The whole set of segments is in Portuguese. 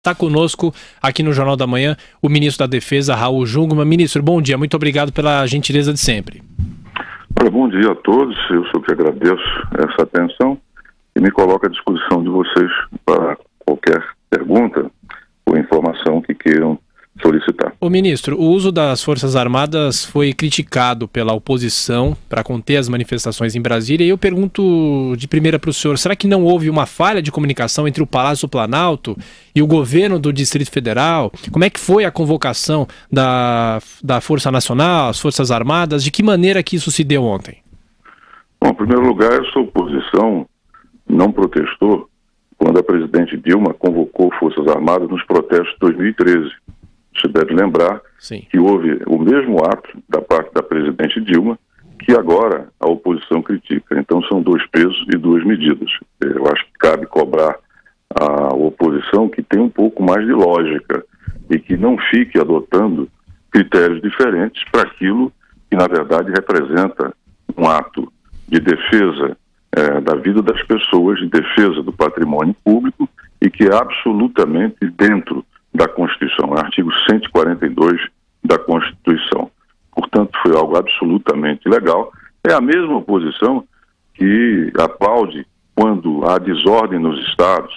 Está conosco aqui no Jornal da Manhã o ministro da Defesa, Raul Jungmann. Ministro, bom dia, muito obrigado pela gentileza de sempre. Bom dia a todos, eu sou que agradeço essa atenção e me coloco à disposição de vocês para qualquer pergunta ou informação que queiram solicitar. Ô ministro, o uso das Forças Armadas foi criticado pela oposição para conter as manifestações em Brasília, e eu pergunto de primeira para o senhor, será que não houve uma falha de comunicação entre o Palácio do Planalto e o governo do Distrito Federal? Como é que foi a convocação da Força Nacional, as Forças Armadas? De que maneira que isso se deu ontem? Bom, em primeiro lugar, essa oposição não protestou quando a presidente Dilma convocou Forças Armadas nos protestos de 2013. Você deve lembrar Sim. que houve o mesmo ato da parte da presidente Dilma que agora a oposição critica. Então são dois pesos e duas medidas. Eu acho que cabe cobrar a oposição que tem um pouco mais de lógica e que não fique adotando critérios diferentes para aquilo que na verdade representa um ato de defesa da vida das pessoas, de defesa do patrimônio público e que é absolutamente dentro da Constituição, artigo 142 da Constituição. Portanto, foi algo absolutamente legal. É a mesma oposição que aplaude quando há desordem nos estados,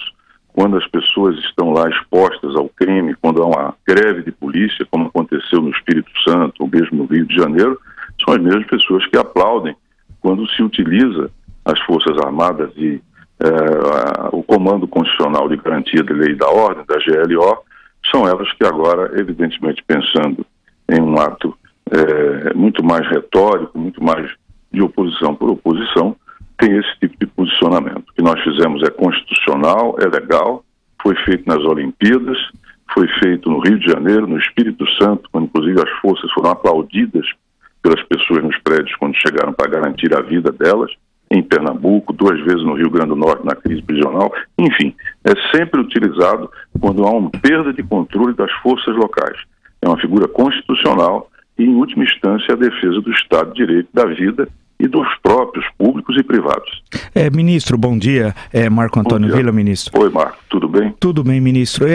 quando as pessoas estão lá expostas ao crime, quando há uma greve de polícia, como aconteceu no Espírito Santo, ou mesmo no Rio de Janeiro, são as mesmas pessoas que aplaudem quando se utiliza as Forças Armadas e o Comando Constitucional de Garantia da Lei e da Ordem, da GLO, são elas que agora, evidentemente pensando em um ato muito mais retórico, muito mais de oposição por oposição, tem esse tipo de posicionamento. O que nós fizemos é constitucional, é legal, foi feito nas Olimpíadas, foi feito no Rio de Janeiro, no Espírito Santo, quando inclusive as forças foram aplaudidas pelas pessoas nos prédios quando chegaram para garantir a vida delas, em Pernambuco, 2 vezes no Rio Grande do Norte, na crise prisional, enfim, é sempre utilizado quando há uma perda de controle das forças locais. É uma figura constitucional e, em última instância, a defesa do Estado de Direito, da vida e dos próprios públicos e privados. Ministro, bom dia. Marco Antônio Villa, ministro. Oi, Marco, tudo bem? Tudo bem, ministro.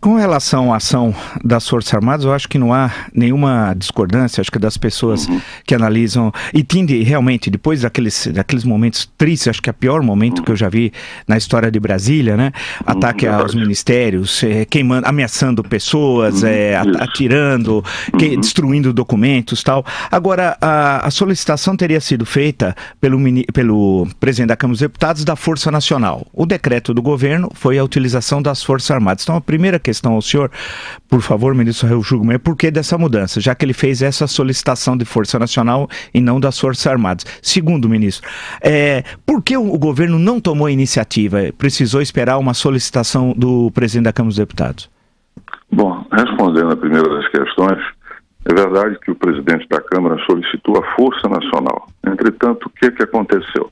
Com relação à ação das Forças Armadas, eu acho que não há nenhuma discordância, acho que das pessoas que analisam, e tende realmente, depois daqueles momentos tristes, acho que é o pior momento que eu já vi na história de Brasília, né? Ataque aos ministérios, queimando, ameaçando pessoas, atirando, destruindo documentos, tal. Agora, a solicitação teria sido feita pelo presidente da Câmara dos Deputados da Força Nacional. O decreto do governo foi a utilização das Forças Armadas. Então, a primeira questão ao senhor, por favor, ministro Raul Jungmann, é por que dessa mudança, já que ele fez essa solicitação de Força Nacional e não das Forças Armadas? Segundo, ministro, por que o governo não tomou iniciativa? Precisou esperar uma solicitação do presidente da Câmara dos Deputados? Bom, respondendo a primeira das questões, é verdade que o presidente da Câmara solicitou a Força Nacional. Entretanto, o que aconteceu?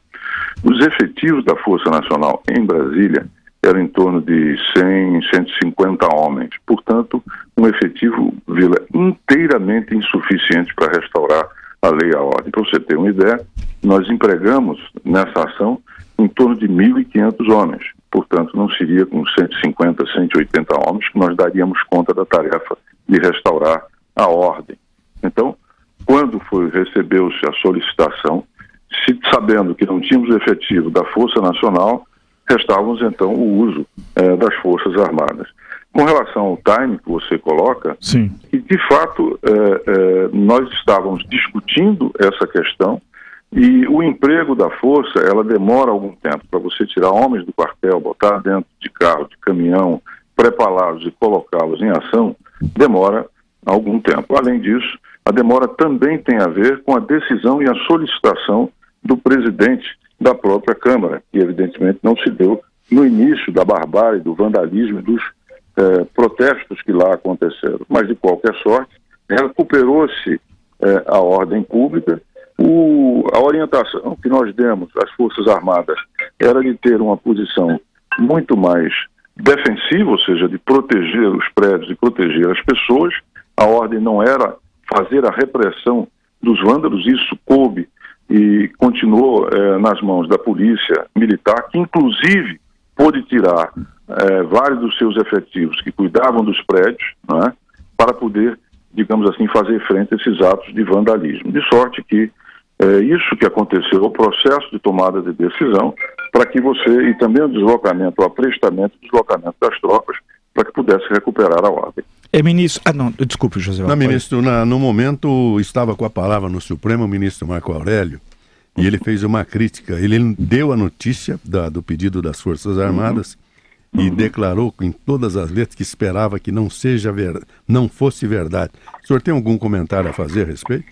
Os efetivos da Força Nacional em Brasília eram em torno de 100, 150 homens. Portanto, um efetivo, Vila, inteiramente insuficiente para restaurar a lei e a ordem. Para você ter uma ideia, nós empregamos nessa ação em torno de 1.500 homens. Portanto, não seria com 150, 180 homens que nós daríamos conta da tarefa de restaurar a ordem. Então, quando recebeu-se a solicitação, sabendo que não tínhamos efetivo da Força Nacional, restávamos então o uso das Forças Armadas. Com relação ao time que você coloca, sim, que de fato nós estávamos discutindo essa questão e o emprego da força, ela demora algum tempo para você tirar homens do quartel, botar dentro de carro, de caminhão, prepará-los e colocá-los em ação, demora algum tempo. Além disso, a demora também tem a ver com a decisão e a solicitação do presidente da própria Câmara, que evidentemente não se deu no início da barbárie, do vandalismo e dos protestos que lá aconteceram. Mas, de qualquer sorte, recuperou-se a ordem pública. A orientação que nós demos às Forças Armadas era de ter uma posição muito mais defensiva, ou seja, de proteger os prédios e proteger as pessoas. A ordem não era fazer a repressão dos vândalos, isso coube e continuou nas mãos da polícia militar, que inclusive pôde tirar vários dos seus efetivos que cuidavam dos prédios, né, para poder, digamos assim, fazer frente a esses atos de vandalismo. De sorte que isso que aconteceu, o processo de tomada de decisão, para que você, e também o deslocamento, o aprestamento, o deslocamento das tropas, para que pudesse recuperar a ordem. Ministro, não, desculpe, José. Não, ministro, no momento estava com a palavra no Supremo o ministro Marco Aurélio, e ele fez uma crítica, ele deu a notícia do pedido das Forças Armadas e declarou em todas as letras que esperava que não fosse verdade. O senhor tem algum comentário a fazer a respeito?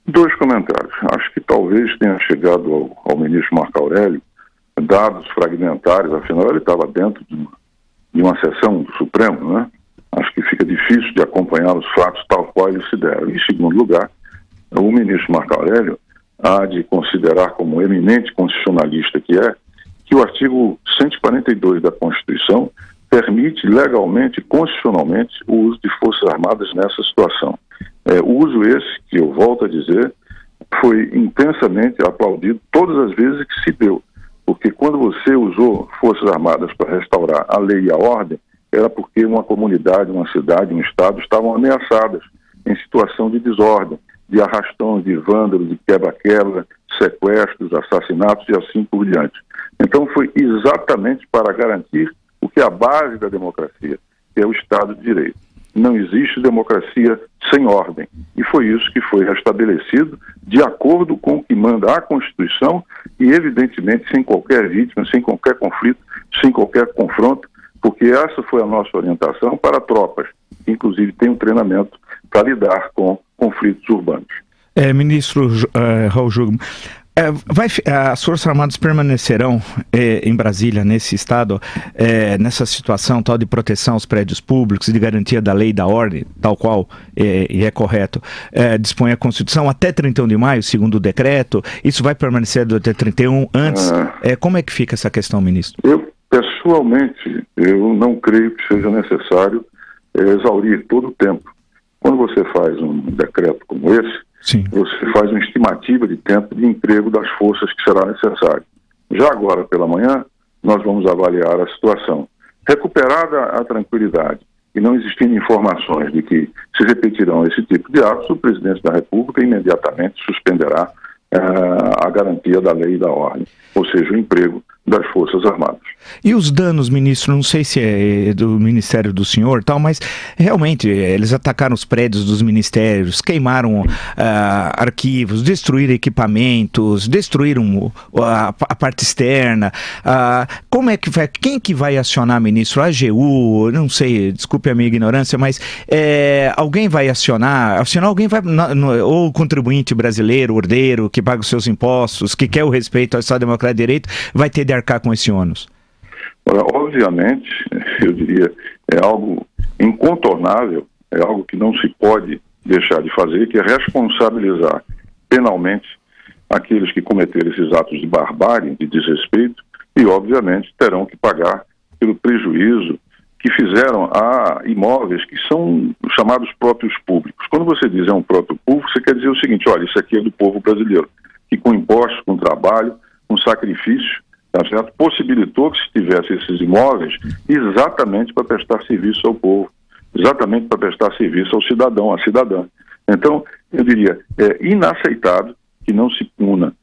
2 comentários. Acho que talvez tenha chegado ao ministro Marco Aurélio dados fragmentários, afinal ele estava dentro de uma sessão do Supremo, né? Acho que fica difícil de acompanhar os fatos tal qual eles se deram. Em segundo lugar, o ministro Marco Aurélio há de considerar como eminente constitucionalista que o artigo 142 da Constituição permite legalmente, constitucionalmente, o uso de Forças Armadas nessa situação. O uso esse, que eu volto a dizer, foi intensamente aplaudido todas as vezes que se deu, porque quando você usou Forças Armadas para restaurar a lei e a ordem, era porque uma comunidade, uma cidade, um estado estavam ameaçadas em situação de desordem, de arrastão, de vândalos, de quebra-quebra, sequestros, assassinatos e assim por diante. Então foi exatamente para garantir o que é a base da democracia, que é o Estado de Direito. Não existe democracia sem ordem. E foi isso que foi restabelecido de acordo com o que manda a Constituição e, evidentemente, sem qualquer vítima, sem qualquer conflito, sem qualquer confronto, porque essa foi a nossa orientação para tropas, que inclusive tem um treinamento para lidar com conflitos urbanos. Ministro Raul Jungmann, as Forças Armadas permanecerão em Brasília, nesse estado, nessa situação tal de proteção aos prédios públicos, de garantia da lei e da ordem, tal qual, e é correto, dispõe a Constituição até 31 de maio, segundo o decreto. Isso vai permanecer até 31 antes? Como é que fica essa questão, ministro? Pessoalmente, eu não creio que seja necessário exaurir todo o tempo. Quando você faz um decreto como esse, sim, você faz uma estimativa de tempo de emprego das forças que será necessário. Já agora pela manhã, nós vamos avaliar a situação. Recuperada a tranquilidade e não existindo informações de que se repetirão esse tipo de atos, o presidente da República imediatamente suspenderá a garantia da lei e da ordem, ou seja, o emprego das Forças Armadas. E os danos, ministro, não sei se é do ministério do senhor tal, mas realmente eles atacaram os prédios dos ministérios, queimaram arquivos, destruíram equipamentos, destruíram a parte externa. Como é que vai, quem que vai acionar, ministro? A AGU, não sei, desculpe a minha ignorância, mas alguém vai acionar alguém vai, ou o contribuinte brasileiro, ordeiro, que paga os seus impostos, que quer o respeito ao Estado Democrático de Direito, vai ter de arcar com esse ônus? Obviamente, eu diria, é algo incontornável, é algo que não se pode deixar de fazer, que é responsabilizar penalmente aqueles que cometeram esses atos de barbárie, de desrespeito, e obviamente terão que pagar pelo prejuízo que fizeram a imóveis que são chamados próprios públicos. Quando você diz um próprio público, você quer dizer o seguinte: olha, isso aqui é do povo brasileiro, que com impostos, com trabalho, com sacrifício, tá certo? Possibilitou que se tivesse esses imóveis exatamente para prestar serviço ao povo, exatamente para prestar serviço ao cidadão, à cidadã. Então, eu diria, é inaceitável que não se puna,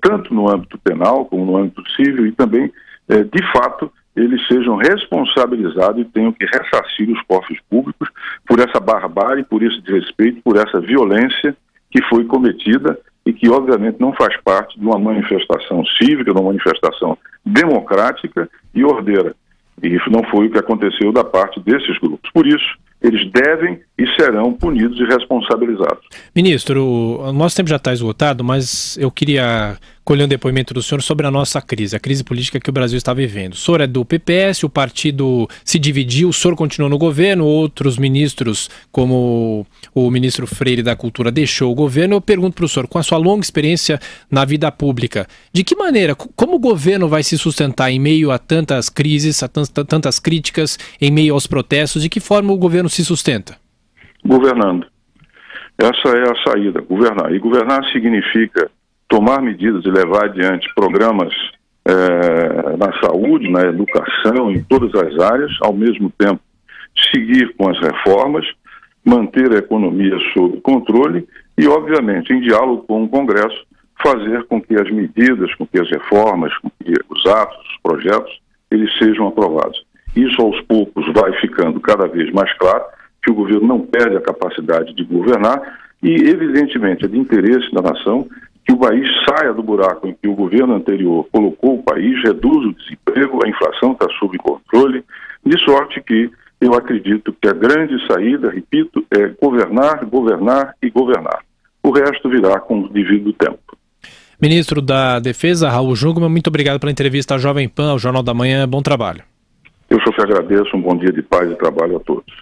tanto no âmbito penal como no âmbito civil, e também, de fato, eles sejam responsabilizados e tenham que ressarcir os cofres públicos por essa barbárie, por esse desrespeito, por essa violência que foi cometida e que, obviamente, não faz parte de uma manifestação cívica, de uma manifestação democrática e ordeira. E isso não foi o que aconteceu da parte desses grupos. Por isso, eles devem e serão punidos e responsabilizados. Ministro, o nosso tempo já está esgotado, mas eu queria colher um depoimento do senhor sobre a nossa crise, a crise política que o Brasil está vivendo. O senhor é do PPS, o partido se dividiu, o senhor continuou no governo, outros ministros, como o ministro Freire da Cultura, deixou o governo. Eu pergunto para o senhor, com a sua longa experiência na vida pública, de que maneira, como o governo vai se sustentar em meio a tantas crises, a tantas críticas, em meio aos protestos, de que forma o governo se sustenta? Governando. Essa é a saída, governar. E governar significa tomar medidas e levar adiante programas na saúde, na educação, em todas as áreas, ao mesmo tempo seguir com as reformas, manter a economia sob controle e, obviamente, em diálogo com o Congresso, fazer com que as medidas, com que as reformas, com que os atos, os projetos, eles sejam aprovados. Isso, aos poucos, vai ficando cada vez mais claro que o governo não perde a capacidade de governar e, evidentemente, é de interesse da nação que o país saia do buraco em que o governo anterior colocou o país, reduza o desemprego, a inflação está sob controle, de sorte que eu acredito que a grande saída, repito, é governar, governar e governar. O resto virá com o devido tempo. Ministro da Defesa, Raul Jungmann, muito obrigado pela entrevista à Jovem Pan, ao Jornal da Manhã. Bom trabalho. Eu só te agradeço, um bom dia de paz e trabalho a todos.